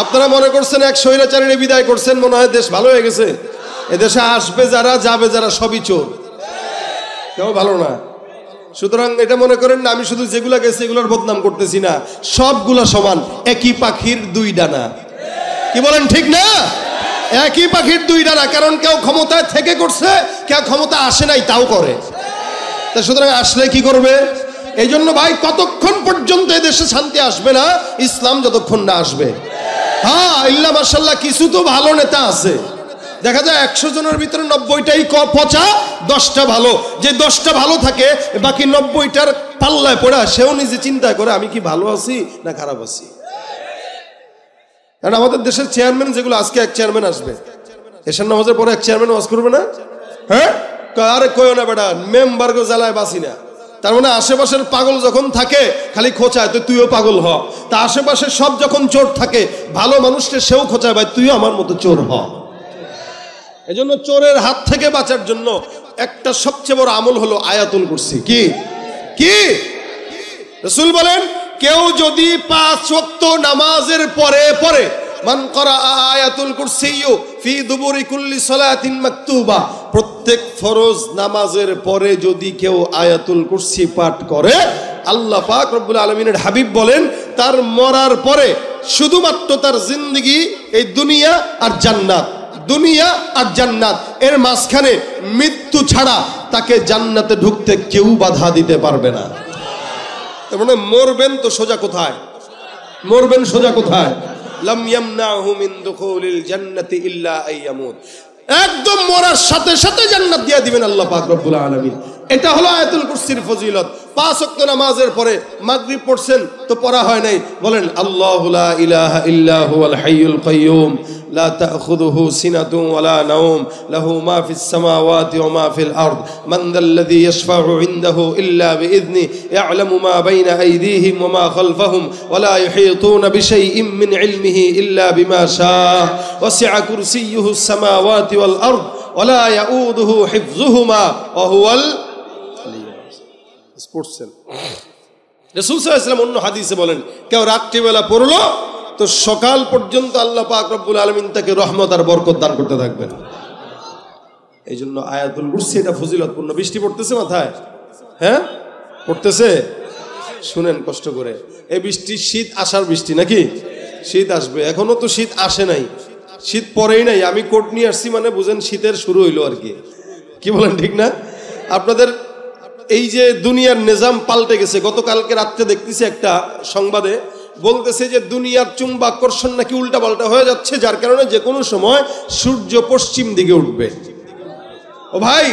আপনারা মনে করছেন এক স্বৈরাচারীর বিদায় করছেন, মনে হয় দেশ ভালো হয়ে গেছে। এদেশে আসবে যারা, যাবে যারা, সবই চোর, কেউ ভালো না। সুতরাং এটা মনে করেন না আমি শুধু যেগুলা গেছে এগুলোর বদনাম করতেছি না, সবগুলা সমান, একই পাখির দুই ডানা। কি বলেন ঠিক না? একই পাখির দুই ডানা। কারণ কেউ ক্ষমতায় থেকে করছে, কেউ ক্ষমতা আসে নাই তাও করে। তা সুতরাং আসলে কি করবে? এই জন্য ভাই কতক্ষণ পর্যন্ত এদেশে শান্তি আসবে না? ইসলাম যতক্ষণ না আসবে। হ্যাঁ, ইল্লা মাশাআল্লাহ কিছু তো ভালো নেতা আছে, দেখা যায় 100 জনের ভিতরে 90টাই পচা, 10টা ভালো। যে 10টা ভালো থাকে, বাকি 90টার পাল্লায় পড়া সেও নিজে চিন্তা করে আমি কি ভালো আছি না খারাপ আছি। কারণ আমাদের দেশের চেয়ারম্যান যেগুলো, আজকে এক চেয়ারম্যান আসবে, এশার নামাজের পরে এক চেয়ারম্যান ওয়াজ করবে না? হ্যাঁ, আরে কইও না বেটা, মেম্বারকে জ্বালায় বাঁচি না। তার মানে আশেপাশের পাগল যখন থাকে খালি খোঁচায় তো তুইও পাগল হ। তা আশেপাশে সব যখন চোর থাকে, ভালো মানুষকে সেও খোঁচায় ভাই তুইও আমার মতো চোর হ। এজন্য চোরের হাত থেকে বাঁচার জন্য একটা সবচেয়ে বড় আমল হলো আয়াতুল কুরসি। কি কি রাসূল বলেন, কেউ যদি 5 ওয়াক্ত নামাজের পরে পরে মান করা আয়াতুল কুরসি ফি দুবুরি কুল্লি সালাতিন মাকতুবা, প্রত্যেক ফরজ নামাজের পরে যদি কেউ আয়াতুল কুরসি পাঠ করে, আল্লাহ পাক রব্বুল আলামিনের হাবিব বলেন তার মরার পরে শুধুমাত্র তার জিন্দেগি এই দুনিয়া আর জান্নাত, দুনিয়া আর জান্নাত এর মাঝখানে মৃত্যু ছাড়া তাকে জান্নাতে ঢুকতে কেউ বাধা দিতে পারবে না। তার মানে মরবেন তো সোজা কোথায়? মরবেন সোজা কোথায়? লাম ইয়ামনাহু মিন দুখুলিল জান্নাতি ইল্লা আইয়ামুত, একদম মরার সাথে সাথে জান্নাত দিয়ে দিবেন আল্লাহ পাক রব্বুল আলামিন। এটা হলো আয়াতুল কুরসির ফজিলত। 5 ওয়াক্ত নামাজের পরে মাগরিব পড়ছেন তো পড়া হয় নাই, বলেন আল্লাহু লা ইলাহা ইল্লা হুয়াল হাইয়ুল কাইয়্যুম লা তাখুযুহু সিনাতুন ওয়ালা নাওম লাহু মা ফিস সামাওয়াতি ওয়া মা ফিল আরদ মান যাল্লাযী ইয়াশফাউ ইনদাহু ইল্লা বিইذনি ইয়ালামু মা বাইনা আইদিহিম ওয়া মা খালফাহুম ওয়া লা ইউহীতুনা বিশাইইন মিন ইলমিহি ইল্লা বিমা শাআ ওয়াসি'a কুরসিয়্যুহুস সামাওয়াতি ওয়াল আরদ ওয়া লা ইয়াউদুহু হিফযুহুমা ওয়া হুয়াল পড়ছেন। রাসূল সাল্লাল্লাহু আলাইহি ওয়াসাল্লাম অন্য হাদিসে বলেন, কেউ রাত্রিবেলা পড়লো তো সকাল পর্যন্ত আল্লাহ পাক রব্বুল আলামিন তাকে রহমত আর বরকত দান করতে থাকবেন। এই জন্য আয়াতুল কুরসি এটা ফজিলতপূর্ণ। বৃষ্টি পড়তেছে মাথায়? হ্যাঁ পড়তেছে? শুনেন কষ্ট করে, এই বৃষ্টি শীত আসার বৃষ্টি নাকি? শীত আসবে, এখনো তো শীত আসে নাই, শীত পরেই নাই। আমি কোট নিয়ে আসছি মানে বুঝেন শীতের শুরু হইলো আর কি। কি বলেন ঠিক না? আপনাদের এই যে দুনিয়ার নিজাম পাল্টে গেছে। গতকালকে রাত্রে দেখতেছি একটা সংবাদে বলতেছে যে দুনিয়ার চুম্বাকর্ষণ নাকি উল্টা পাল্টা হয়ে যাচ্ছে, যার কারণে যে কোনো সময় সূর্য পশ্চিম দিকে উঠবে। ও ভাই,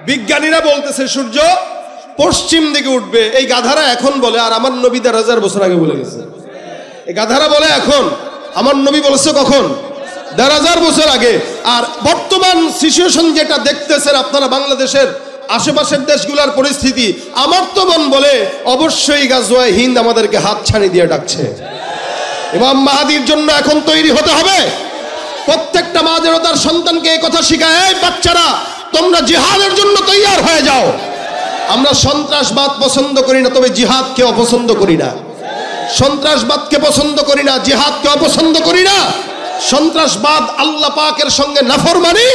বিজ্ঞানীরা বলতেছে সূর্য পশ্চিম দিকে উঠবে। এই গাধারা এখন বলে, আর আমার নবী 1000 বছর আগে বলে গেছে। এই গাধারা বলে এখন, আমার নবী বলেছে কখন? 1000 বছর আগে। আর বর্তমান সিচুয়েশন যেটা দেখতেছেন আপনারা বাংলাদেশের আশেপাশের দেশগুলোর পরিস্থিতি, আমার তো মন বলে অবশ্যই গাজওয়ায়ে হিন্দ আমাদেরকে হাত ছানি দিয়ে ডাকছে। ইমাম মাহদির জন্য এখন তৈরি হতে হবে। প্রত্যেকটা মা যেন তার সন্তানকে এই কথা শিখায়, এই বাচ্চারা তোমরা জিহাদের জন্য তৈয়ার হয়ে যাও। আমরা সন্ত্রাসবাদ পছন্দ করি না, তবে জিহাদকে অপছন্দ করি না। সন্ত্রাসবাদকে পছন্দ করি না, জিহাদকে অপছন্দ করি না। সন্ত্রাসবাদ আল্লাহ পাকের সঙ্গে নাফরমানি,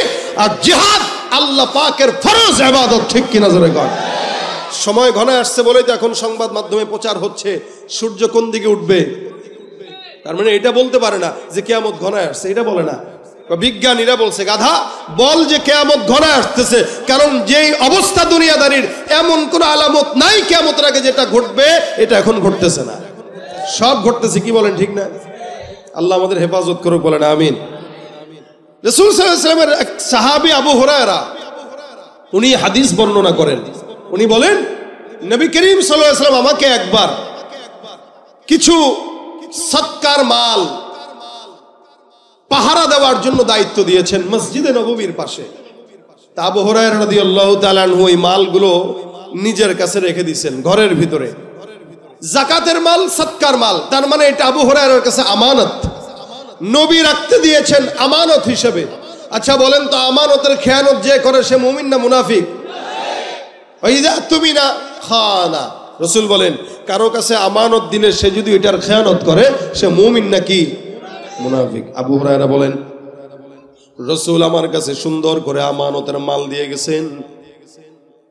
আর জিহাদ আল্লাহ পাকের ফরজ ইবাদত। ঠিক কিনা জোরে কর। সময় ঘনায় আসছে বলেই তো এখন সংবাদ মাধ্যমে প্রচার হচ্ছে সূর্য কোন দিকে উঠবে। তার মানে এটা বলতে পারে না যে কিয়ামত ঘনায় আসছে, এটা বলে না। বিজ্ঞানীরা বলছে গাধা বল যে কিয়ামত ঘনায় আসতেছে, কারণ যেই অবস্থা দুনিয়াদারির এমন কোন আলামত নাই কিয়ামতের আগে যেটা ঘটবে এটা এখন ঘটতেছে না, সব ঘটতেছে। কি বলেন ঠিক না? আল্লাহ আমাদের হেফাজত করুক, বলেন আমিন। রাসূল সাল্লাল্লাহু আলাইহি ওয়াসাল্লামের এক সাহাবী আবু হুরায়রা উনি হাদিস বর্ণনা করেন। উনি বলেন নবী করিম সাল্লাল্লাহু আলাইহি ওয়াসাল্লাম আমাকে একবার কিছু সৎকার মাল পাহারা দেওয়ার জন্য দায়িত্ব দিয়েছেন মসজিদে নববীর পাশে। তা আবু হুরায়রা রাদিয়াল্লাহু তাআলা আনহু এই মালগুলো নিজের কাছে রেখে দিয়েছেন ঘরের ভিতরে। যাকাতের মাল, সৎকার মাল, তার মানে এটা আবু হুরায়রার কাছে আমানত, নবী রাখতে দিয়েছেন আমানত হিসেবে। আচ্ছা বলেন তো, আমানতের খেয়ানত যে করে সে মুমিন না মুনাফিক? ওয়াইদা তুমিনা খানা, রাসূল বলেন কারো কাছে আমানত দিলে সে যদি এটার খেয়ানত করে সে মুমিন নাকি মুনাফিক। আবু হুরায়রা বলেন, রাসূল আমার কাছে সুন্দর করে আমানতের মাল দিয়ে গেছেন।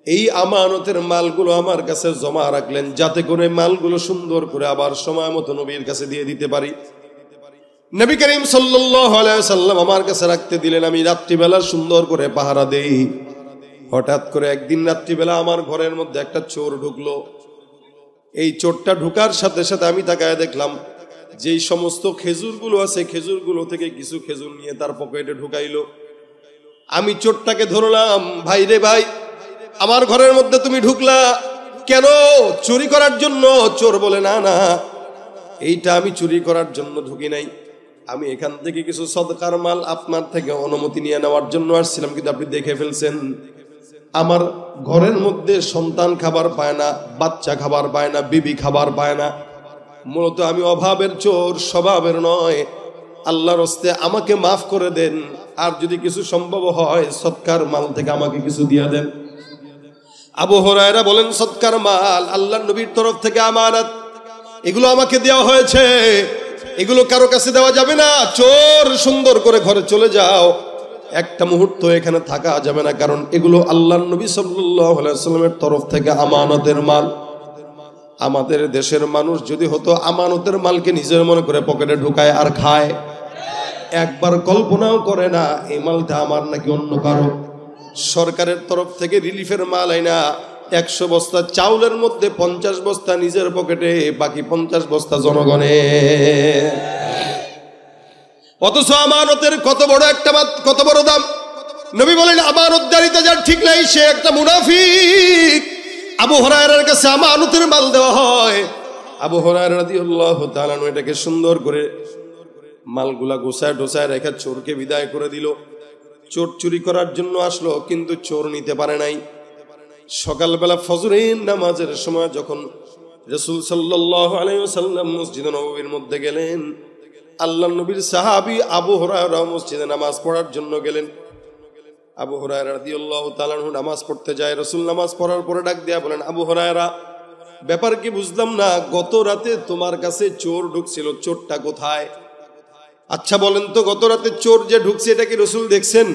এই আমানতের মালগুলো আমার কাছে জমা রাখলেন, যাতে করে মালগুলো সুন্দর করে আবার সময় মতো নবীর কাছে দিয়ে দিতে পারি। নবী করিম সাল্লাল্লাহু আলাইহি ওয়াসাল্লাম আমার কাছে রাখতে দিলেন। আমি রাত্রিবেলা সুন্দর করে পাহারা দেই। হঠাৎ করে একদিন রাত্রিবেলা আমার ঘরের মধ্যে একটা চোর ঢুকলো। এই চোরটা ঢুকার সাথে সাথে আমি তাকায় দেখলাম যেই সমস্ত খেজুরগুলো আছে, খেজুরগুলো থেকে কিছু খেজুর নিয়ে তার পকেটে ঢুকাইলো। আমি চোরটাকে ধরলাম, ভাই রে ভাই, আমার ঘরের মধ্যে তুমি ঢুকলা কেন? চুরি করার জন্য? চোর বলে, না না, এইটা আমি চুরি করার জন্য ঢুকি নাই, আমি এখান থেকে কিছু সদকার মাল আপনার থেকে অনুমতি নিয়ে নেওয়ার জন্য আসছিলাম, কিন্তু আপনি দেখে ফেলছেন আমার ঘরের মধ্যে সন্তান খাবার পায় না, বাচ্চা খাবার পায় না, বিবি খাবার পায় না। মূলত আমি অভাবের চোর, স্বভাবের নয়। আল্লাহর হস্তে আমাকে মাফ করে দেন, আর যদি কিছু সম্ভব হয় সদকার মাল থেকে আমাকে কিছু দিয়ে দেন। আবু হুরায়রা বলেন, সদকার মাল আল্লাহর নবীর তরফ থেকে আমানত, এগুলো আমাকে দেওয়া হয়েছে, এগুলো কারো কাছে দেওয়া যাবে না। চোর, সুন্দর করে ঘরে চলে যাও, একটা মুহূর্ত এখানে থাকা যাবে না, কারণ এগুলো আল্লাহর নবী সাল্লাল্লাহু আলাইহি ওয়াসাল্লামের তরফ থেকে আমানতের মাল। আমাদের দেশের মানুষ যদি হতো আমানতের মালকে নিজের মনে করে পকেটে ঢুকায় আর খায়, একবার কল্পনাও করে না এই মালটা আমার নাকি অন্য কারো। সরকারের তরফ থেকে রিলিফের মাল আইনা 100 বস্তা চাউলের মধ্যে 50 বস্তা নিজের পকেটে, বাকি 50 বস্তা জনগণের। অথচ আমানতের কত বড় দাম। নবী বলেন, আমানতদারিতা যার ঠিক নাই সে একটা মুনাফিক। আবু হুরায়রার কাছে আমানতের মাল দেওয়া হয়। আবু হুরায়রা রাদিয়াল্লাহু তাআলা এটাকে সুন্দর করে মালগুলা গোছায় ঢোছায় রেখে চোরকে বিদায় করে দিল। চোর চুরি করার জন্য আসলো, কিন্তু চোর নিতে পারে নাই। সকালবেলা ফজরের নামাজের সময় যখন রাসূল সাল্লাল্লাহু আলাইহি ওয়াসাল্লাম মসজিদে নববীর মধ্যে গেলেন, আল্লাহর নবীর সাহাবী আবু হুরায়রা মসজিদে নামাজ পড়ার জন্য গেলেন। আবু হুরায়রা রাদিয়াল্লাহু তাআলা নামাজ পড়তে যায়। রাসূল নামাজ পড়ার পরে ডাক দিয়া বলেন, আবু হুরায়রা, ব্যাপার কি বুঝলাম না, গত রাতে তোমার কাছে চোর ঢুকছিল, চোরটা কোথায়? আচ্ছা বলেন তো, গত রাতে চোর যে ঢুকছে এটা কি রাসূল দেখছেন?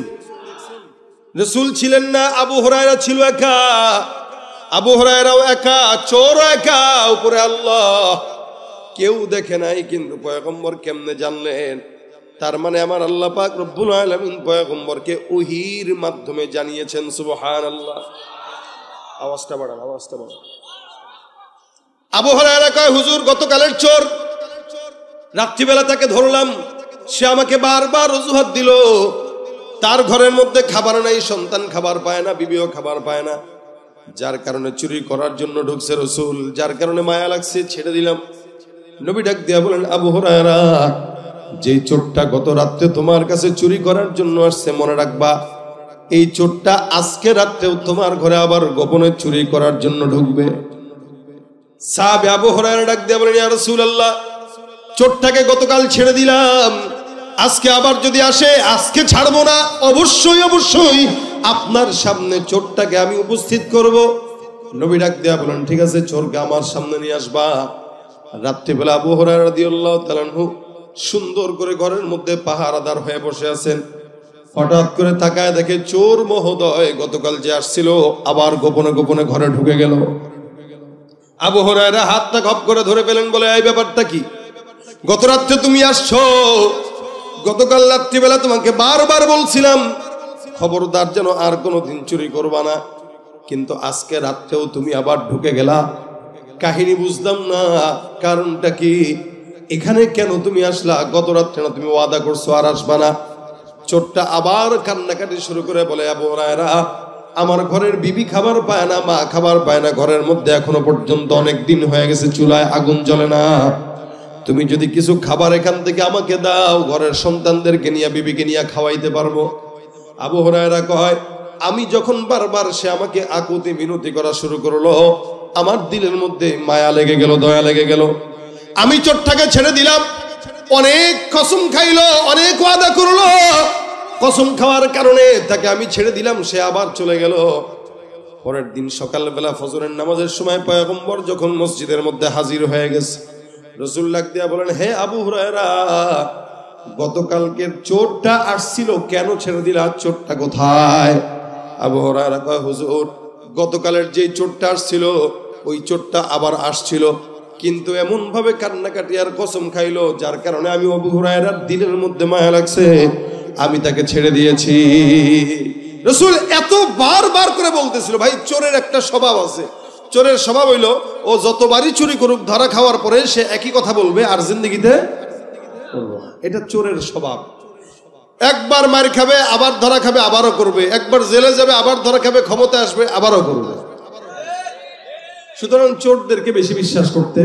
রাসূল ছিলেন না, আবু হুরায়রা ছিল একা। আবু হুরায়রাও একা, চোরও একা, উপরে আল্লাহ, কেউ দেখে নাই। কিন্তু পয়গম্বর কেমনে জানলেন? তার মানে আমার আল্লাহ পাক রব্বুল আলামিন পয়গম্বরকে ওহীর মাধ্যমে জানিয়েছেন। সুবহানাল্লাহ। আওয়াজটা বাড়ান। আবু হুরায়রা কয়, হুজুর গতকালের চোর, রাত্রিবেলা তাকে ধরলাম, সে আমাকে বারবার অজুহাত দিল তার ঘরের মধ্যে খাবার নাই, সন্তান খাবার পায় না, বিবিও খাবার পায় না, যার কারণে চুরি করার জন্য ঢুকছে রাসূল, যার কারণে মায়া লাগছে, ছেড়ে দিলাম। নবী ডাক দিয়া বলেন, আবু হুরায়রা, যেই চোরটা গত রাতে তোমার কাছে চুরি করার জন্য আসছে, মনে রাখবা এই চোরটা আজকে রাতেও তোমার ঘরে আবার গোপনে চুরি করার জন্য ঢুকবে। সাহাবী আবু হুরায়রা ডাক দিয়া বলেন, ইয়া রাসূলুল্লাহ, চোরটাকে গতকাল ছেড়ে দিলাম, আজকে আবার যদি আসে, আজকে ছাড়বো না, অবশ্যই আপনার সামনে চোরটাকে আমি উপস্থিত করব। নবী ডাক দিয়া বলেন, ঠিক আছে, চোরকে আমার সামনে নিয়ে আসবা। রাত্রিবেলা আবু হুরায়রা রাদিয়াল্লাহু তাআলা আনহু সুন্দর করে ঘরের মধ্যে পাহারাদার হয়ে বসে আছেন। হঠাৎ করে তাকায় দেখে চোর মহোদয় গতকাল যে আসছিল আবার গোপনে গোপনে ঘরে ঢুকে গেল। আবু হুরায়রা হাতটা খপ করে ধরে পেলেন, বলে, এই ব্যাপারটা কি? গত রাত্রে তুমি আসছো, গতকাল রাত্রিবেলা তোমাকে বারবার বলছিলাম খবরদার যেন আর কোনোদিন চুরি করবা না, কিন্তু আজকে রাত্রেও তুমি আবার ঢুকে গেলা। কাহিনী বুঝলাম না, কারণটা কি? এখানে কেন তুমি আসলা? গত রাত্রে না তুমি ওয়াদা করছো আর আসবা না? চোরটা আবার কান্নাকাটি শুরু করে বলে, আবু হুরায়রা, আমার ঘরের বিবি খাবার পায় না, মা খাবার পায় না, ঘরের মধ্যে এখনো পর্যন্ত অনেক দিন হয়ে গেছে চুলায় আগুন জ্বলে না। তুমি যদি কিছু খাবার এখান থেকে আমাকে দাও, ঘরের সন্তানদেরকে নিয়ে, বিবিকে নিয়ে খাওয়াইতে পারবো। আবু হুরায়রা কয়, আমি যখন বারবার সে আমাকে আকুতি মিনতি করা শুরু করলো, আমার দিলের মধ্যে মায়া লেগে গেল, দয়া লেগে গেল। আমি চোরটাকে ছেড়ে দিলাম। অনেক কসম খাইলো, অনেক ওয়াদা করলো, কসম খাওয়ার কারণে তাকে আমি ছেড়ে দিলাম, সে আবার চলে গেল। পরের দিন সকালবেলা ফজরের নামাজের সময় পয়গম্বর যখন মসজিদের মধ্যে হাজির হয়ে গেছে, রাসূল ডাক দিয়া বলেন, হে আবু হুরায়রা, গতকালকের চোরটা আসছিল, কেন ছেড়ে দিলা? চোরটা কোথায়? আবু হুরায়রা কয়, হুজুর গতকালের যে চোরটা আসছিল ওই চোরটা আবার আসছিল, কিন্তু এমন ভাবে কান্নাকাটি আর কসম খাইলো, যার কারণে আমি আবু হুরায়রার দিলের মধ্যে মায়া লাগছে, আমি তাকে ছেড়ে দিয়েছি। রাসূল এত বারবার করে বলতেছিল, ভাই চোরের একটা স্বভাব আছে, চোরের স্বভাব হইলো ও যতবারই চুরি করুক ধরা খাওয়ার পরে সে একই কথা বলবে আর জিন্দেগিতে করবে না। এটা চোরের স্বভাব। একবার মার খাবে আবার ধরা খাবে আবারও করবে, একবার জেলে যাবে আবার ধরা খাবে, ক্ষমতা আসবে আবারও করবে। সুতরাং চোরদেরকে বেশি বিশ্বাস করতে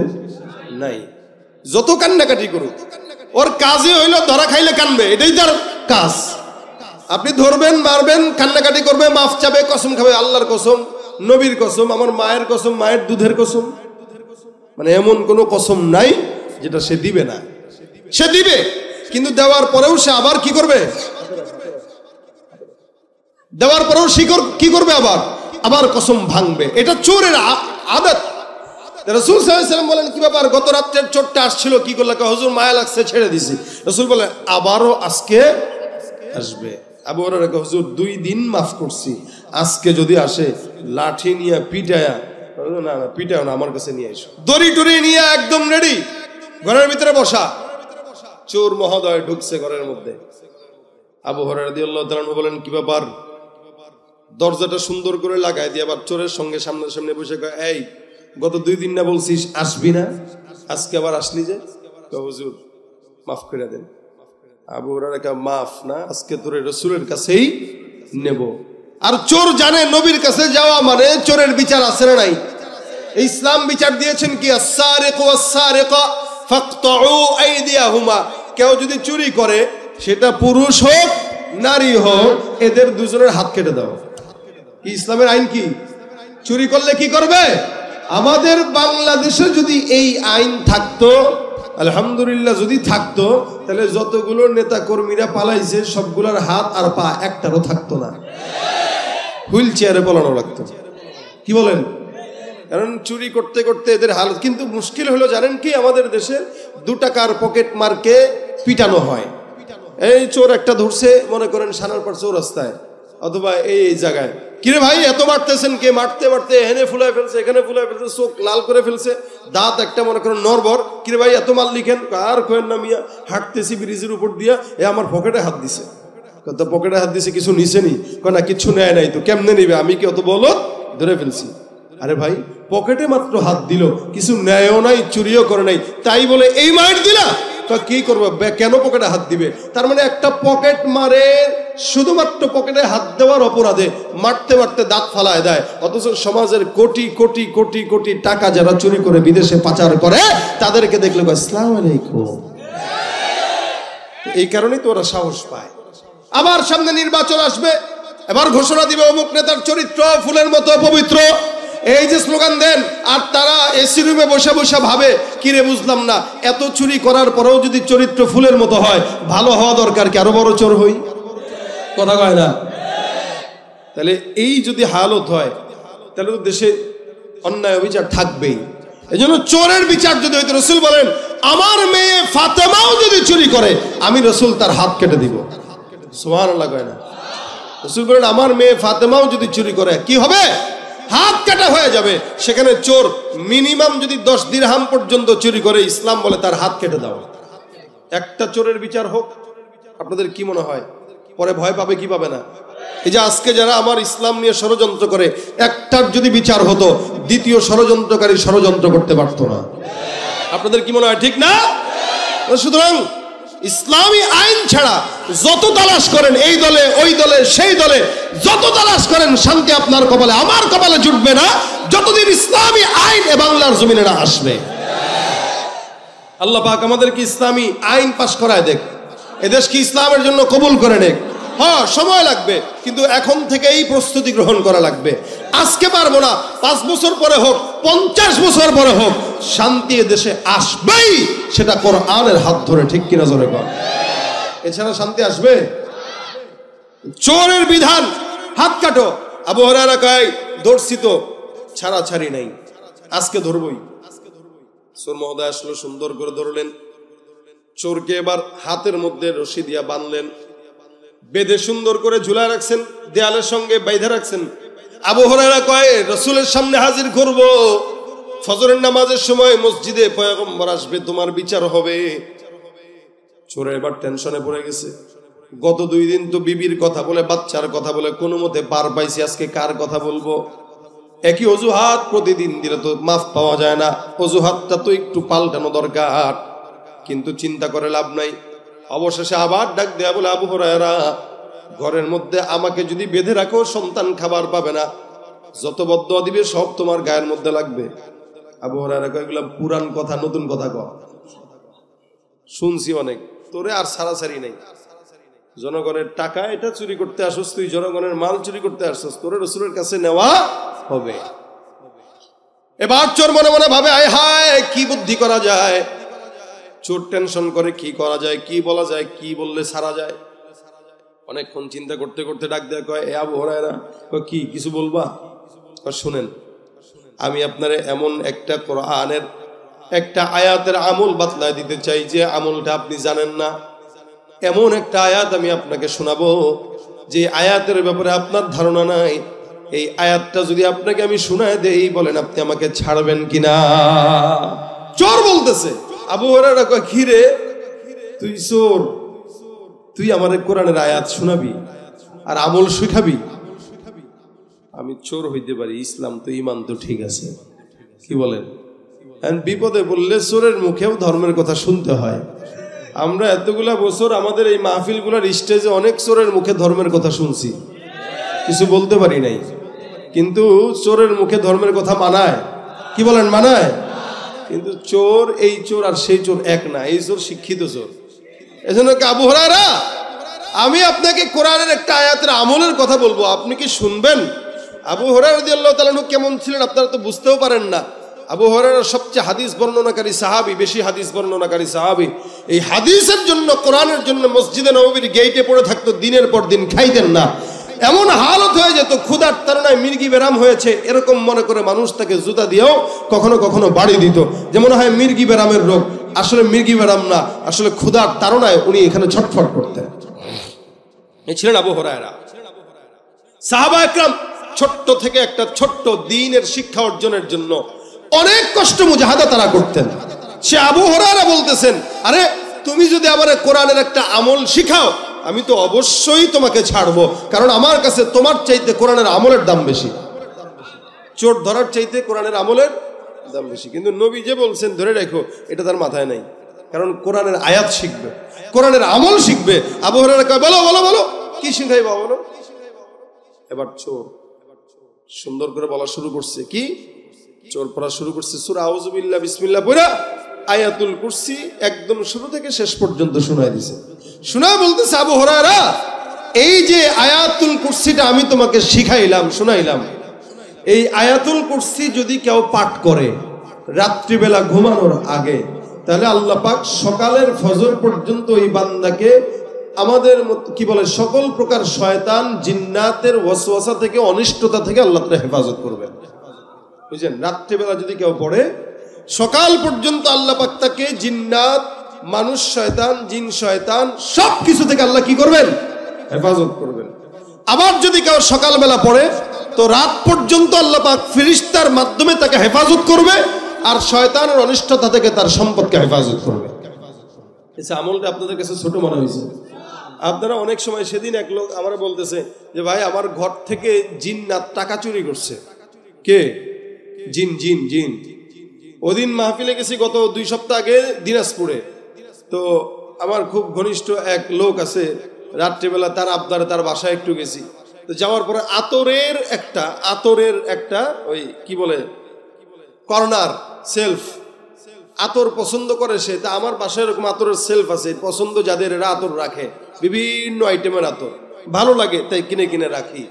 নাই। যত কান্নাকাটি করুক, ওর কাজই হইলো ধরা খাইলে কানবে, এটাই তার কাজ। আপনি ধরবেন, মারবেন, কান্নাকাটি করবে, মাফ চাবে, কসম খাবে, আল্লাহর কসম, নবীর কসম, আমার মায়ের কসম, মায়ের দুধের কসম, মানে এমন কোনো কসম নাই যেটা সে দিবে না। সে দিবে, কিন্তু দেওয়ার পরেও সে আবার কি করবে? দেওয়ার পরেও কি করবে? আবার কসম ভাঙবে। এটা চোরের আদত। রাসূল সাল্লাল্লাহু আলাইহি ওয়াসাল্লাম বলেন, কি ব্যাপার, গত রাত্রের চোরটা আসছিল, কি করলা? হুজুর মায়া লাগছে, ছেড়ে দিছি। রাসূল বলেন, আবারও আজকে আসবে। আবু হুরায়রা কয়, হুজুর 2 দিন মাফ করছি, আজকে যদি আসে লাঠি নিয়ে পিটায়া, না না পিটাও না, আমার কাছে নিয়ে এসো, দড়ি টড়ি নিয়ে একদম রেডি, ঘরের ভিতরে বসা। চোর মহোদয় ঢুকছে ঘরের মধ্যে। আবু হুরায়রা রাদিয়াল্লাহু তাআলা আনহু বলেন, কি ব্যাপার? দরজাটা সুন্দর করে লাগায় দিয়ে আবার চোরের সঙ্গে সামনে বসে কয়, এই গত 2 দিন না বলছিস আসবি না, আজকে আবার আসলি যে? হুজুর মাফ করে দেন। আবু হুরায়রা কয়, মাফ না, আজকে তোরে রাসূলের কাছেই নেব। আর চোর জানে নবীর কাছে যাওয়া মানে চোরের বিচার আছে না নাই? ইসলাম বিচার দিয়েছেন কি, আস-সারিকু ওয়াস-সারিকা ফাকতাউ আইদিয়াহুমা। কেউ যদি চুরি করে, সেটা পুরুষ হোক নারী হোক, এদের দুজনের হাত কেটে দাও। কি ইসলামের আইন কি? চুরি করলে কি করবে? আমাদের বাংলাদেশে যদি এই আইন থাকতো, আলহামদুলিল্লাহ যদি থাকতো, তাহলে যতগুলো নেতা কর্মীরা পালাইছে সবগুলোর হাত আর পা একটারও থাকতো না, হুইল চেয়ারে পালানো লাগতো। কি বলেন? কারণ চুরি করতে করতে এদের হালত। কিন্তু মুশকিল হলো জানেন কি, আমাদের দেশে 2 টাকার পকেট মারকে পিটানো হয়। এই চোর একটা ধরছে, মনে করেন সানারপাড় চৌরাস্তায় অথবা এই জায়গায়, কিরে ভাই এত মারতেছেন কে? মারতে মারতে এখানে ফুলায় ফেলছে, এখানে ফুলায় ফেলছে, চোখ লাল করে ফেলছে, দাঁত একটা মনে করেন নরবর। কিরে ভাই এত মাল লিখেন? আর কোয়েন না মিয়া, হাঁটতেছি ব্রিজের উপর দিয়া, এ আমার পকেটে হাত দিছে। কত পকেটে হাত দিছে, কিছু নিছে নি? না কিছু নেয় নাই। তো কেমনে নিবে? আমি কি অত বলো ধরে ফেলছি? আরে ভাই পকেটে মাত্র হাত দিল, কিছু নেয়ও নাই, চুরিও করে নাই, তাই বলে এই মাইর দিলা? কি করবো? কেন পকেটে হাত দিবে? তার মানে একটা পকেট মারে শুধুমাত্র পকেটে হাত দেওয়ার অপরাধে মারতে মারতে দাঁত ফালায় দেয়। অথচ সমাজের কোটি কোটি কোটি কোটি টাকা যারা চুরি করে বিদেশে পাচার করে, তাদেরকে দেখলে আসসালামু আলাইকুম। এই কারণেই তো ওরা সাহস পায়। আবার সামনে নির্বাচন আসবে, এবার ঘোষণা দিবে অমুক নেতার চরিত্র ফুলের মতো পবিত্র, এই যে স্লোগান দেন, আর তারা এসি রুমে বসে বসে ভাবে, কিরে বুঝলাম না, এত চুরি করার পরেও যদি চরিত্র ফুলের মতো হয়, ভালো হওয়া দরকার কি, আরো বড় চোর হই? কথা কয় না? তাহলে এই যদি হালত হয়, তাহলে তো দেশে অন্যায় অবিচার থাকবেই। এই জন্য চোরের বিচার যদি হইতো, রাসূল বলেন, আমার মেয়ে ফাতেমাও যদি চুরি করে, আমি রাসূল তার হাত কেটে দিব। সুবহানাল্লাহ কয় না? রাসূল বলেন, আমার মেয়ে ফাতেমাও যদি চুরি করে, কি হবে? হাত কাটা হয়ে যাবে। সেখানে চোর মিনিমাম যদি 10 দিরহাম পর্যন্ত চুরি করে, ইসলাম বলে তার হাত কেটে দাও। একটা চোরের বিচার হোক, আপনাদের কি মনে হয় পরে ভয় পাবে কি পাবে না? এই যে আজকে যারা আমার ইসলাম নিয়ে ষড়যন্ত্র করে, একটার যদি বিচার হতো, দ্বিতীয় ষড়যন্ত্রকারী ষড়যন্ত্র করতে পারতো না। আপনাদের কি মনে হয়? ঠিক না? সুতরাং ইসলামী আইন ছাড়া যত তালাশ করেন, এই দলে ওই দলে সেই দলে যত তালাশ করেন, শান্তি আপনার কপালে আমার কপালে জুটবে না, যতদিন ইসলামী আইন এ বাংলার জমিনে না আসবে। আল্লাহ পাক আমাদেরকে ইসলামী আইন পাশ করায় দেখ, এদেশ কি ইসলামের জন্য কবুল করে নেক। হ্যাঁ সময় লাগবে, কিন্তু এখন থেকেই প্রস্তুতি গ্রহণ করা লাগবে। আজকে পারবো না, 5 বছর পরে হোক, 50 বছর পরে হোক, শান্তি দেশে আসবেই, সেটা কোরআনের হাত ধরে। ঠিক কিনা জোরে কর? এছাড়া শান্তি আসবে? চোরের বিধান হাত কাটো। আবু হুরায়রা কয়, ধরছি তো, ছাড়াছাড়ি নাই, আজকে ধরবই। চোর মহোদয় আসলো, সুন্দর করে ধরলেন, চোরকে এবার হাতের মধ্যে রশি দিয়া বাঁধলেন, বেঁধে সুন্দর করে ঝুলায় রাখছেন, দেয়ালের সঙ্গে বাইধে রাখছেন। আবু হুরায়রা কয়, রাসূলের সামনে হাজির করব, ফজরের নামাজের সময় মসজিদে পয়গম্বর আসবে, তোমার বিচার হবে। চোরে এবার টেনশনে পড়ে গেছে। গত 2 দিন তো বিবির কথা বলে, বাচ্চার কথা বলে কোনো মতে পার পাইছি, আজকে কার কথা বলবো? একই অজুহাত প্রতিদিন দিলে তো মাফ পাওয়া যায় না, অজুহাতটা তো একটু পাল্টানো দরকার। কিন্তু চিন্তা করে লাভ নাই। অবশেষে আবার ডাক দেয়া বলে, আবু হুরায়রা, ঘরের মধ্যে আমাকে যদি বেঁধে রাখো সন্তান খাবার পাবে না, যত বদদুয়া দিবে সব তোমার গায়ের মধ্যে লাগবে। আবু হুরায়রা কয়, এগুলা পুরান কথা, নতুন কথা কয়, শুনছি অনেক, তোরে আর সারাসারি নেই। জনগণের টাকা এটা চুরি করতে আসছ, তুই জনগণের মাল চুরি করতে আসছস, তোরে রাসূলের কাছে নেওয়া হবে। এবার চোর মনে মনে ভাবে, আয় হায় কি বুদ্ধি করা যায়। চোর টেনশন করে কি করা যায়, কি বলা যায়, কি বললে সারা যায়। অনেকক্ষণ চিন্তা করতে করতে ডাক দেয়া কয়, এ আবু হুরায়রা, কি কিছু বলবা? শুনেন, আমি আপনারে এমন একটা কোরআনের একটা আয়াতের আমল বাতলায় দিতে চাই যে আমলটা আপনি জানেন না। এমন একটা আয়াত আমি আপনাকে শোনাবো যে আয়াতের ব্যাপারে আপনার ধারণা নাই। এই আয়াতটা যদি আপনাকে আমি শোনায় দেই, বলেন আপনি আমাকে ছাড়বেন কিনা? চোর বলতেছে। আবু হুরায়রা কয়, কি রে তুই চোর, তুই আমার কোরআনের আয়াত শোনাবি আর আমল শিখাবি? আমি চোর হইতে পারি, ইসলাম তো ঈমান তো ঠিক আছে, কি বলেন? বিপদে বললে চোরের মুখেও ধর্মের কথা শুনতে হয়। আমরা এতগুলা বছর আমাদের এই মাহফিলগুলোর স্টেজে অনেক চোরের মুখে ধর্মের কথা শুনছি, কিছু বলতে পারি নাই। কিন্তু চোরের মুখে ধর্মের কথা মানায়, কি বলেন মানায়? কিন্তু চোর, এই চোর আর সেই চোর এক না, এই চোর শিক্ষিত চোর। এজন্য আবু হুরায়রা, আমি আপনাকে কোরআনের একটা আয়াতের আমলের কথা বলবো, আপনি কি শুনবেন? আবু হুরায়রা রাদিয়াল্লাহু তাআলা আনহু কেমন ছিলেন আপনারা তো বুঝতেও পারেন না। আবু হুরায়রা সবচেয়ে হাদিস বর্ণনাকারী সাহাবী, বেশি হাদিস বর্ণনাকারী সাহাবী। এই হাদিসের জন্য, কোরআনের জন্য মসজিদে নববীর গেইটে পড়ে থাকতো, দিনের পর দিন খাইতেন না। এমন হালত হয়ে যেত, ক্ষুধার তাড়নায় মির্গি বেরাম হয়েছে এরকম মনে করে মানুষ তাকে জুতা দিয়েও কখনো কখনো বাড়ি দিত, যে মনে হয় মির্গি বেরামের রোগ। আসলে মির্গি বেরাম না, আসলে ক্ষুধার তাড়নায় উনি এখানে ছটফট করতেন। এই ছিলেন আবু হুরায়রা। সাহাবা একরাম ছোট্ট থেকে একটা ছোট্ট দ্বীনের শিক্ষা অর্জনের জন্য অনেক কষ্ট মুজাহাদা তারা করতেন। সে আবু হুরায়রা বলতেছেন, আরে তুমি যদি আমার কোরআনের একটা আমল শিখাও, আমি তো অবশ্যই তোমাকে ছাড়বো, কারণ আমার কাছে তোমার চাইতে কোরআনের আমলের দাম বেশি। চোর ধরার চাইতে কোরআনের আমলের দাম বেশি। কিন্তু নবী যে বলছেন ধরে রাখো, এটা তার মাথায় নাই, কারণ কোরআনের আয়াত শিখবে, কোরআনের আমল শিখবে। আবু হুরায়রা কয়, বলো বলো বলো, কি শিখাইবা বলো। এবার চোর সুন্দর করে বলা শুরু করছে। কি? চোর পড়া শুরু করছে সূরা আউযু বিল্লাহি বিসমিল্লাহ পড়া আয়াতুল কুরসি একদম শুরু থেকে শেষ পর্যন্ত শোনায় দিয়েছে। শোনা বলতেছে, আবু হুরায়রা, এই যে আয়াতুল কুরসিটা আমি তোমাকে শিখাইলাম, শোনাইলাম, এই আয়াতুল কুরসি যদি কেউ পাঠ করে রাত্রিবেলা ঘুমানোর আগে, তাহলে আল্লাহ পাক সকালের ফজর পর্যন্ত এই বান্দাকে আমাদের কি বলে সকল প্রকার শয়তান জিন্নাতের ওয়াসওয়াসা থেকে, অনিষ্টতা থেকে আল্লাহ তাআলা হেফাজত করবেন। বুঝছেন? রাত্রিবেলা যদি কেউ পড়ে, সকাল পর্যন্ত আল্লাহ পাক তাকে জিন্নাত, মানুষ শয়তান, জিন শয়তান সব কিছু থেকে আল্লাহ কি করবেন? হেফাজত করবেন। আবার যদি কেউ সকালবেলা পড়ে, তো রাত পর্যন্ত আল্লাহ পাক ফেরেশতার মাধ্যমে তাকে হেফাজত করবে, আর শয়তানের অনিষ্টতা থেকে তার সম্পদকে হেফাজত করবে। এই আমলটা আপনাদের কাছে ছোট মনে হয়েছে? আপনারা অনেক সময়, সেদিন এক লোক আমার বলতেছে যে ভাই আমার ঘর থেকে জিন্নাত টাকা চুরি করছে। কে? জিন জিন জিন। ওদিন মাহফিলে গেছি গত 2 সপ্তাহ আগে দিনাজপুরে। তো আমার খুব ঘনিষ্ঠ এক লোক আছে, রাত্রিবেলা তার আবদারে তার বাসায় একটু গেছি। তো যাওয়ার পরে আতরের একটা ওই কি বলে কর্নার সেলফ, আতর পছন্দ করে সে। তা আমার বাসায় এরকম আতরের সেলফ আছে, পছন্দ যাদের এরা আতর রাখে, বিভিন্ন আইটেমের আতর ভালো লাগে তাই কিনে কিনে রাখি।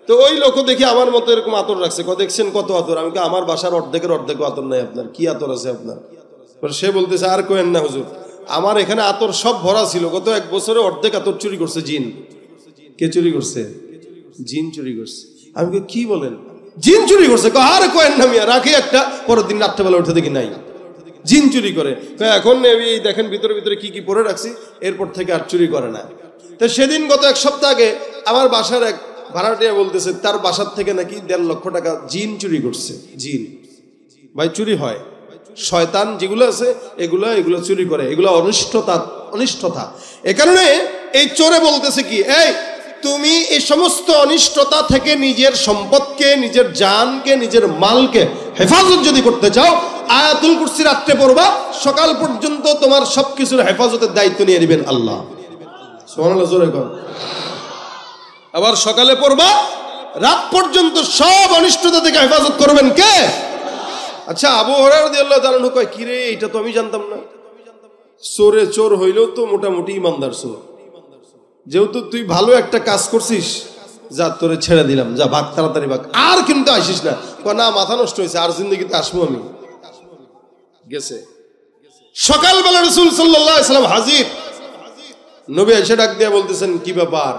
তো ওই লোক দেখি আমার মতো এরকম আতর রাখছে। দেখছেন কত আতর? আমি আমার বাসার অর্ধেকের আতর নাই আপনার, কি আতর আছে আপনার? সে বলতেছে, আর কোয়েন না হুজুর, আমার এখানে আতর সব ভরা ছিল, গত 1 বছরে অর্ধেক আতর চুরি করছে জিন। কে চুরি করছে? জিন চুরি করছে। আমি কি বলেন? জিন চুরি করছে? আর কোয়েন না মিয়া, রাখি একটা, পরের দিন রাত্রেবেলা উঠে দেখি নাই। জিন চুরি করে। এখন এই দেখেন ভিতরে ভিতরে কি কি পরে রাখছি, এরপর থেকে আর চুরি করে না। তো সেদিন গত এক সপ্তাহ আগে আমার বাসার এক ভাড়াটিয়া বলতেছে তার বাসার থেকে নাকি 1.5 লক্ষ টাকা জিন চুরি করছে। জিন ভাই চুরি হয়, শয়তান যেগুলো আছে এগুলো চুরি করে, এগুলো অনিষ্টতা। এ কারণে এই চোরে বলতেছে কি, এই তুমি এই সমস্ত অনিষ্টতা থেকে নিজের সম্পদকে, নিজের জানকে, নিজের মালকে হেফাজত যদি করতে চাও, আয়াতুল কুরসি রাত্রে পড়বা, সকাল পর্যন্ত তোমার সবকিছুর হেফাজতের দায়িত্ব নিয়ে নেবেন আল্লাহ। সুবহানাল্লাহ জোরে কর। আবার সকালে পড়বা, রাত পর্যন্ত সব অনিষ্টতা থেকে হেফাজত করবেন কে? আচ্ছা, আবু হুরায়রা রাদিয়াল্লাহু তাআলা কয়, কি রে, এটা তো আমি জানতাম না। চোর হইলেও তো মোটামুটি ইমানদার চোর। যেহেতু তুই ভালো একটা কাজ করছিস, যা তোরে ছেড়ে দিলাম, যা ভাগ, তাড়াতাড়ি ভাগ, আর কিন্তু আসিস না। না, মাথা নষ্ট হয়েছে, আর জিন্দগিতে আসবো আমি। গেছে। সকালবেলা রাসূল সাল্লাল্লাহু আলাইহি ওয়াসাল্লাম হাজির। নবী এসে ডাক দিয়ে বলতেছেন, কি ব্যাপার,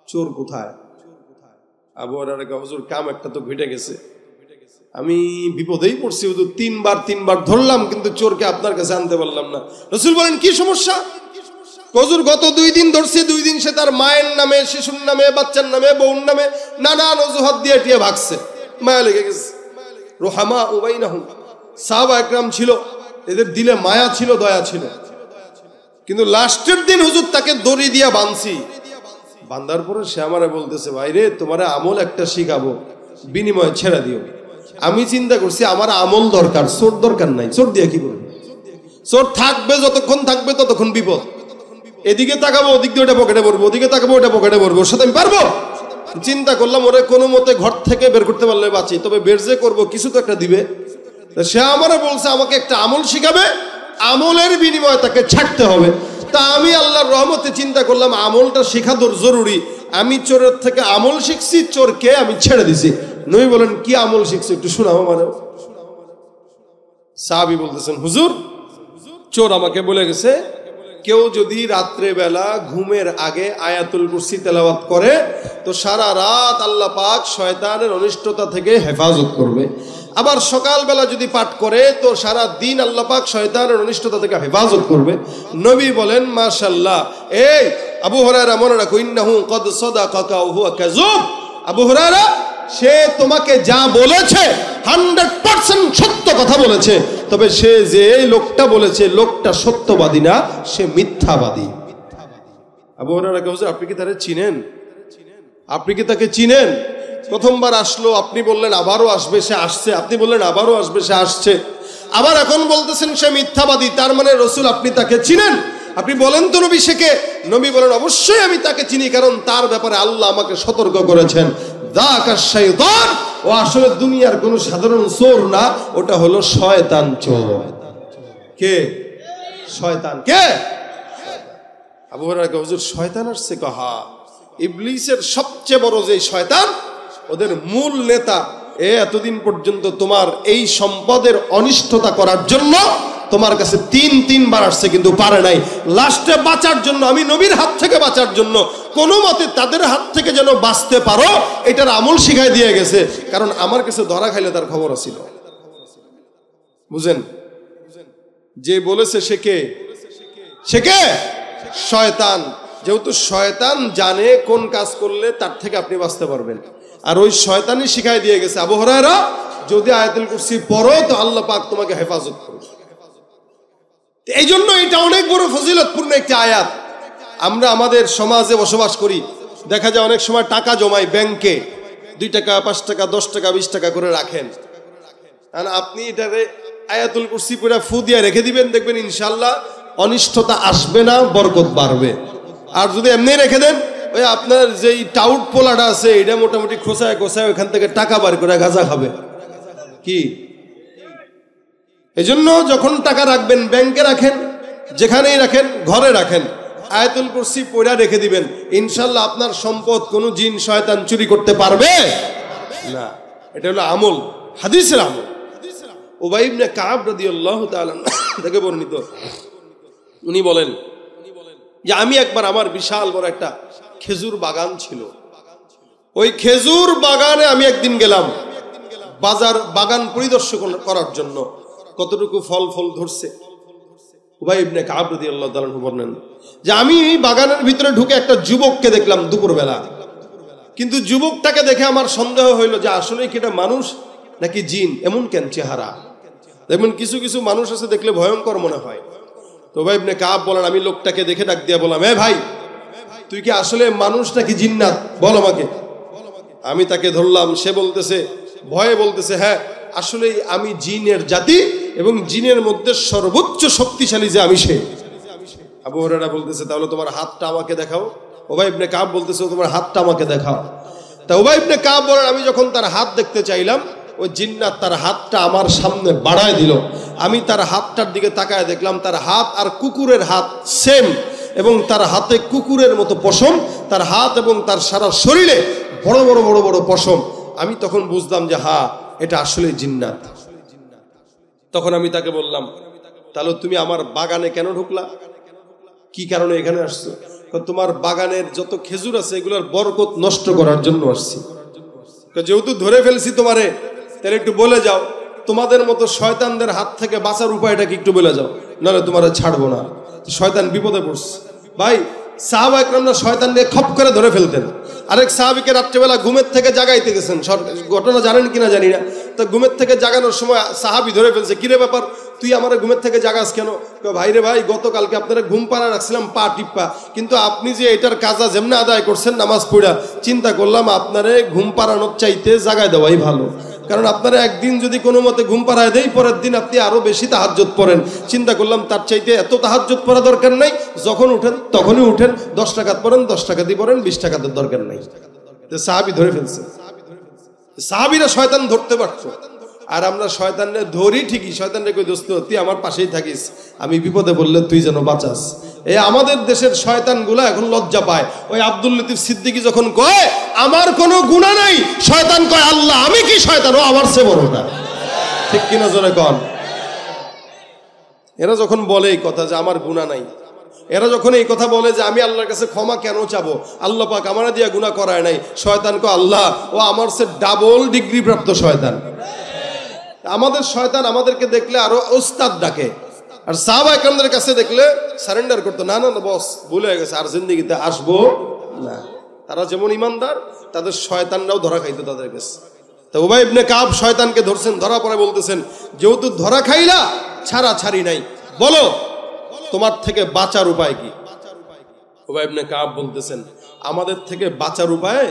চোর কোথায়? আবু হুরায়রা কয়, হুজুর কাম একটা তো ঘটে গেছে, আমি বিপদেই পড়ছি হুজুর, তিনবার ধরলাম কিন্তু চোরকে আপনার কাছে আনতে পারলাম না। রাসূল বলেন, কি সমস্যা? হুজুর গত 2 দিন ধরছি, 2 দিন সে তার মায়ের নামে, শিশুর নামে, বাচ্চার নামে, বউর নামে নানান অজুহাত দিয়ে টিয়ে ভাগছে, মায়া লেগে গেছে। রুহামা উবাইনাহুম, সাহাবা একরাম ছিল, এদের দিলে মায়া ছিল, দয়া ছিল। কিন্তু লাস্টের দিন হুজুর তাকে দড়ি দিয়া বাঁধছি। বাঁধার পরে সে আমারে বলতেছে, ভাই রে, তোমার আমল একটা শিখাবো, বিনিময়ে ছেড়ে দিও। আমি চিন্তা করছি আমার আমল দরকার, চোর দরকার নাই। চোর দিয়ে কি করবে? চোর থাকবে, যতক্ষণ থাকবে ততক্ষণ বিপদ। এদিকে তাকাবো, ওদিক দিয়ে ওটা পকেটে পড়বো, ওদিকে তাকাবো, ওটা পকেটে পড়বো, ওর সাথে আমি পারবো? চিন্তা করলাম, ওরে কোনো মতে ঘর থেকে বের করতে পারলে বাঁচি, তবে বের যে করবো কিছু তো একটা দিবে। সে আমারে বলছে আমাকে একটা আমল শিখাবে, আমলের বিনিময়ে তাকে ছাড়তে হবে। তা আমি আল্লাহর রহমতে চিন্তা করলাম আমলটা শেখা জরুরি। আমি চোরের থেকে আমল শিখছি, চোরকে আমি ছেড়ে দিছি। নবী বলেন, কি আমল শিখছি একটু শোনাও মানে। সাহাবী বলতেছেন, হুজুর চোর আমাকে বলে গেছে, কেউ যদি রাত্রে বেলা ঘুমের আগে আয়াতুল কুরসি তেলাওয়াত করে তো সারা রাত আল্লাহ পাক শয়তানের অনিষ্টতা থেকে হেফাজত করবে। আবার সকালবেলা যদি পাঠ করে তো সারা দিন আল্লাহ পাক শয়তানের অনিষ্টতা থেকে হেফাজত করবে। নবী বলেন, মাশাআল্লাহ। এই আবু হুরায়রা মনে রাখো, ইন্নাহু ক্বাদ সাদাকাকা ওয়া হুয়া কাযুব। আবু হুরায়রা, সে তোমাকে যা বলেছে 100% সত্য কথা বলেছে, তবে সে যে লোকটা বলেছে লোকটা সত্যবাদী না, সে মিথ্যাবাদী। আবু হুরায়রা কে, হুজুর আপনি কি তারে চিনেন? আপনি কি তাকে চিনেন? প্রথমবার আসলো, আপনি বললেন আবারও আসবে, সে আসছে। আপনি বললেন আবারও আসবে, সে আসছে। আবার এখন বলতেছেন সে মিথ্যাবাদী, তার মানে রাসূল আপনি তাকে চিনেন? আপনি বলেন তো নবী সে কে? নবী বলেন, অবশ্যই আমি তাকে চিনি, কারণ তার ব্যাপারে আল্লাহ আমাকে সতর্ক করেছেন। যাকা শাইতান, ও আসলে দুনিয়ার কোনো সাধারণ চোর না, ওটা হলো শয়তান চোর। কে? শয়তান। কে? আবু হুরায়রা কে, হুজুর শয়তান আসছে? কহা, ইবলিসের সবচেয়ে বড় যে শয়তান, ওদের মূল নেতা, এতদিন পর্যন্ত তোমার এই সম্পদের অনিষ্টতা করার জন্য তোমার কাছে 3বার আসছে, কিন্তু পারে নাই। লাস্টে বাঁচার জন্য, আমি নবীর হাত থেকে বাঁচার জন্য, কোনো মতে তাদের হাত থেকে যেন বাঁচতে পারো, এটার আমল শিখাই দিয়ে গেছে। কারণ আমার কাছে ধরা খাইলে তার খবর ছিল। বুঝেন? যে বলেছে সে কে? সে কে? শয়তান। যেহেতু শয়তান জানে কোন কাজ করলে তার থেকে আপনি বাঁচতে পারবেন, আর ওই শয়তানই শিখাই দিয়ে গেছে, আবু হুরায়রা যদি আয়াতুল কুরসি পড়ো তো আল্লাহ পাক তোমাকে হেফাজত করবে। এই জন্য এটা অনেক বড় ফজিলতপূর্ণ একটি আয়াত। আমরা আমাদের সমাজে বসবাস করি, দেখা যায় অনেক সময় টাকা জমাই ব্যাংকে, 2 টাকা, 5 টাকা, 10 টাকা, 20 টাকা করে রাখেন। আর আপনি এটারে আয়াতুল কুরসি পড়ে ফু দিয়ে রেখে দিবেন, দেখবেন ইনশাআল্লাহ অনিষ্টতা আসবে না, বরকত বাড়বে। আর যদি এমনি রেখে দেন, ওই আপনার যেই টাউট পোলাটা আছে এটা মোটামুটি খোসায় খোসায় ওখান থেকে টাকা বার করে গাঁজা খাবে। কি? এজন্য যখন টাকা রাখবেন ব্যাংকে রাখেন, যেখানেই রাখেন, ঘরে রাখেন, আয়াতুল কুরসি পড়া রেখে দিবেন, ইনশাআল্লাহ আপনার সম্পদ কোনো জিন শয়তান চুরি করতে পারবে না। এটা হলো আমল, হাদিসের আমল। উবাই ইবনে কাব রাদিয়াল্লাহু তাআলা থেকে বর্ণিত, উনি বলেন যে আমি একবার, আমার বিশাল বড় একটা খেজুর বাগান ছিল, ওই খেজুর বাগানে আমি একদিন গেলাম বাগান পরিদর্শন করার জন্য। কতটুকু ফল ধরছে। উবাই ইবনে কাব রাদিয়াল্লাহু তাআলা বলেন যে আমি বাগানের ভিতরে ঢুকে একটা যুবককে দেখলাম দুপুরবেলা, কিন্তু যুবকটাকে দেখে আমার সন্দেহ হইলো যে আসলে কি এটা মানুষ নাকি জিন, এমন কেন চেহারা। দেখবেন কিছু কিছু মানুষ আছে দেখলে ভয়ঙ্কর মনে হয়। তো উবাই ইবনে কাব বলেন আমি লোকটাকে দেখে ডাক দিয়া বললাম, এ ভাই তুই কি আসলে মানুষ নাকি জিন্নাত, বল আমাকে। আমি তাকে ধরলাম, সে বলতেছে ভয়ে বলতেছে, হ্যাঁ আসলে আমি জিনের জাতি এবং জিনের মধ্যে সর্বোচ্চ শক্তিশালী যে আমি সে। আবু হুরায়রা বলতেছে তাহলে তোমার হাতটা আমাকে দেখাও। উবাই ইবনে কাব বলতেছে তোমার হাতটা আমাকে দেখাও। তা উবাই ইবনে কাব বলেন আমি যখন তার হাত দেখতে চাইলাম, ওই জিন্নাত তার হাতটা আমার সামনে বাড়ায় দিল। আমি তার হাতটার দিকে তাকায় দেখলাম তার হাত আর কুকুরের হাত সেম, এবং তার হাতে কুকুরের মতো পশম, তার হাত এবং তার সারা শরীরে বড় বড় বড় বড় পশম। আমি তখন বুঝলাম যে হ্যাঁ এটা আসলে জিন্নাত। তখন আমি তাকে বললাম তাহলে তুমি আমার বাগানে কেন ঢুকলা, কি কারণে এখানে আসছো? তোমার বাগানের যত খেজুর আছে এগুলোর বরকত নষ্ট করার জন্য আসছি। যেহেতু ধরে ফেলছি তোমারে, তাহলে একটু বলে যাও তোমাদের মতো শয়তানদের হাত থেকে বাঁচার উপায়টা কি একটু বলে যাও, নাহলে তোমারে ছাড়বো না। শয়তান বিপদে পড়ছে। ভাই সাহাবা একরামরা শয়তানকে খপ করে ধরে ফেলতেন। আরেক সাহাবীকে রাত্রেবেলা ঘুমের থেকে জাগাইতে গেছেন, ঘটনা জানেন কিনা জানি না। তো ঘুমের থেকে জাগানোর সময় সাহাবী ধরে ফেলছে, কিরে ব্যাপার তুই আমার ঘুমের থেকে জাগাস কেন? ভাই রে ভাই গতকালকে আপনারা ঘুম পাড়া রাখছিলাম পা টিপ্পা, কিন্তু আপনি যে এটার কাজা যেমনি আদায় করছেন নামাজ পড়া, চিন্তা করলাম আপনারে ঘুম পাড়ানোর চাইতে জাগায় দেওয়াই ভালো। কারণ আপনারা একদিন যদি কোনো মতে ঘুম পাড়ায় দেয়, পরের দিন আপনি আরো বেশি তাহাজ্জুদ পড়েন। চিন্তা করলাম তার চাইতে এত তাহাজ্জুদ পড়া দরকার নাই, যখন উঠেন তখনই উঠেন, 10 টাকাত পড়েন, 10 টাকা দিয়ে পড়েন, 20 টাকাতে দরকার নাই। সাহাবী ধরে ফেলছে। সাহাবীরা শয়তান ধরতে পারতো, আর আমরা শয়তানরে ধরি ঠিকই। শয়তানরে কই দোস্ত তুই আমার পাশেই থাকিস, আমি বিপদে বললে তুই যেন বাঁচাস। এই আমাদের দেশের শয়তানগুলা এখন লজ্জা পায়। ওই আব্দুল লতিফ সিদ্দিকী যখন কয় আমার কোনো গুনাহ নাই, শয়তান কয় আল্লাহ আমি কি শয়তান, ও আমার চেয়ে বড় না। ঠিক কিনা জোরে কন। এরা যখন বলে এই কথা যে আমার গুনাহ নাই, এরা যখন এই কথা বলে যে আমি আল্লাহর কাছে ক্ষমা কেন চাবো, আল্লাহ পাক আমার দিয়া গুনাহ করায় নাই, শয়তান কয় আল্লাহ ও আমার চেয়ে ডাবল ডিগ্রি প্রাপ্ত শয়তান। আমাদের শয়তান আমাদেরকে দেখলে আরো ওস্তাদ ডাকে, আর সাহাবা একরামদের কাছে দেখলে সারেন্ডার করতো, না না না বস ভুলে গেছে, আর জিন্দেগিতে আসবো না। তারা যেমন ইমানদার, তাদের শয়তানরাও ধরা খাইতো তাদের কাছে। তো উবাই ইবনে কাব শয়তানকে ধরছেন, ধরা পরে বলতেছেন যেহেতু ধরা খাইলা ছাড়া ছাড়ি নাই, বলো তোমার থেকে বাঁচার উপায় কি? উবাই ইবনে কাব বলতেছেন আমাদের থেকে বাঁচার উপায়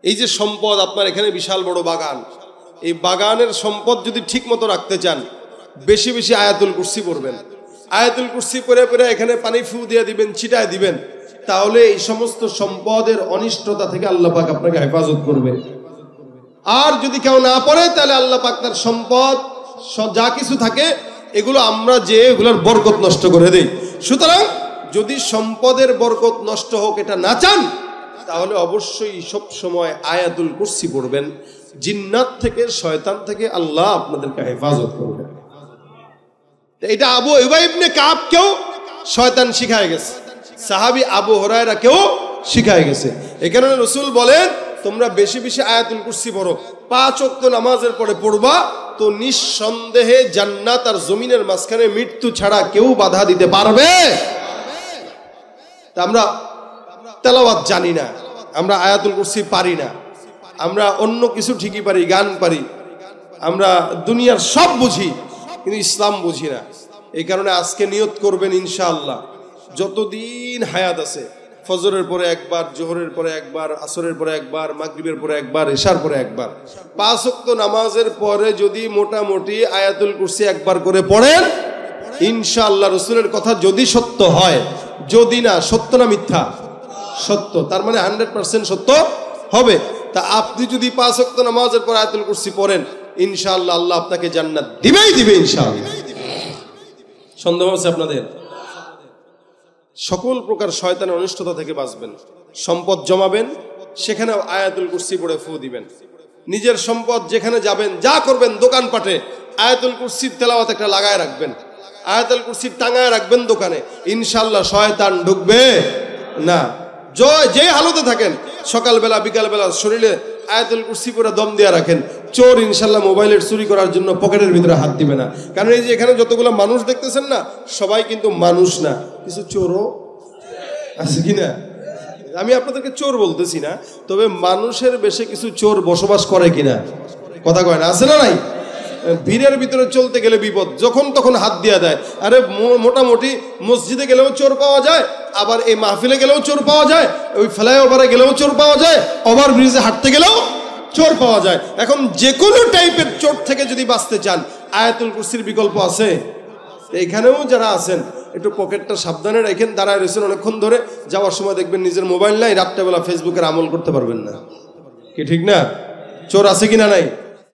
এই যে সম্পদ, আপনার এখানে বিশাল বড় বাগান, এই বাগানের সম্পদ যদি ঠিক মতো রাখতে চান বেশি বেশি আয়াতুল কুরসি পড়বেন। আয়াতুল কুরসি পড়ে পড়ে এখানে পানি ফু দিয়ে দিবেন, ছিটায় দিবেন, তাহলে এই সমস্ত সম্পদের অনিষ্টতা থেকে আল্লাহ পাক আপনাকে হেফাজত করবে। আর যদি কেউ না পড়ে তাহলে আল্লাহ পাক তার সম্পদ যা কিছু থাকে এগুলো আমরা যে এগুলোর বরকত নষ্ট করে দেই। সুতরাং যদি সম্পদের বরকত নষ্ট হোক এটা না চান, তাহলে অবশ্যই সব সময় আয়াতুল কুরসি পড়বেন। জিন্নাত থেকে শয়তান থেকে আল্লাহ আপনাদেরকে হেফাজত করবে। এটা আবু উবাই ইবনে কাবকেও শয়তান শিখায় গেছে, সাহাবী আবু হুরায়রাকেও শিখায় গেছে। এই কারণে রাসূল বলেন তোমরা বেশি বেশি আয়াতুল কুরসি পড়ো, 5 ওয়াক্ত নামাজের পরে পড়বা, তো নিঃসন্দেহে জান্নাত আর জমিনের মাঝখানে মৃত্যু ছাড়া কেউ বাধা দিতে পারবে। তা আমরা তেলাওয়াত জানি না, আমরা আয়াতুল কুরসি পারি না, আমরা অন্য কিছু ঠিকই পারি, গান পারি, আমরা দুনিয়ার সব বুঝি কিন্তু ইসলাম বুঝি না। এই কারণে আজকে নিয়ত করবেন ইনশাআল্লাহ যতদিন হায়াত আছে ফজরের পরে একবার, জোহরের পরে একবার, আসরের পরে একবার, মাগরিবের পরে একবার, এশার পরে একবার, 5 ওয়াক্ত নামাজের পরে যদি মোটামুটি আয়াতুল কুরসি একবার করে পড়েন ইনশাআল্লাহ, রাসূলের কথা যদি সত্য হয়, যদি না সত্য না মিথ্যা, সত্য, তার মানে 100% সত্য হবে। তা আপনি যদি 5 ওয়াক্ত নামাজের পর আয়াতুল কুরসি পড়েন ইনশাআল্লাহ আল্লাহ আপনাকে জান্নাত দিবেই দিবে ইনশাআল্লাহ। সন্দেহ আছে আপনাদের? সকল প্রকার শয়তানের অনিষ্টতা থেকে বাঁচবেন। সম্পদ জমাবেন, সেখানে আয়াতুল কুরসি পড়ে ফু দিবেন। নিজের সম্পদ যেখানে যাবেন, যা করবেন, দোকানপাটে আয়াতুল কুরসির তেলাওয়াত একটা লাগায় রাখবেন, আয়াতুল কুরসি টাঙায় রাখবেন দোকানে, ইনশাআল্লাহ শয়তান ঢুকবে না। যে হালতে থাকেন, সকালবেলা বিকালবেলা শরীরে আয়াতুল কুরসি পড়ে দম দিয়ে রাখেন, চোর ইনশাল্লাহ মোবাইলের চুরি করার জন্য পকেটের ভিতরে হাত দিবে না। কারণ এই যে এখানে যতগুলো মানুষ দেখতেছেন না, সবাই কিন্তু মানুষ না, কিছু চোরও আছে কিনা। আমি আপনাদেরকে চোর বলতেছি না, তবে মানুষের বেশে কিছু চোর বসবাস করে কিনা, কথা কয় না, আছে না নাই? ভিড়ের ভিতরে চলতে গেলে বিপদ, যখন তখন হাত দেওয়া দেয়। আরে মোটামুটি মসজিদে গেলেও চোর পাওয়া যায়, আবার এই মাহফিলে গেলেও চোর পাওয়া যায়, ওই ফ্লাইওভারে গেলেও চোর পাওয়া যায়, ওভার ব্রিজে হাঁটতে গেলেও চোর পাওয়া যায়। এখন যে কোনো টাইপের চোর থেকে যদি বাঁচতে চান, আয়াতুল কুরসির বিকল্প আছে। এখানেও যারা আছেন একটু পকেটটা সাবধানে রাখেন। দাঁড়ায় রয়েছেন অনেকক্ষণ ধরে, যাওয়ার সময় দেখবেন নিজের মোবাইল নাই, রাত্রেবেলা ফেসবুকের আমল করতে পারবেন না, কি ঠিক না? চোর আছে কিনা নাই?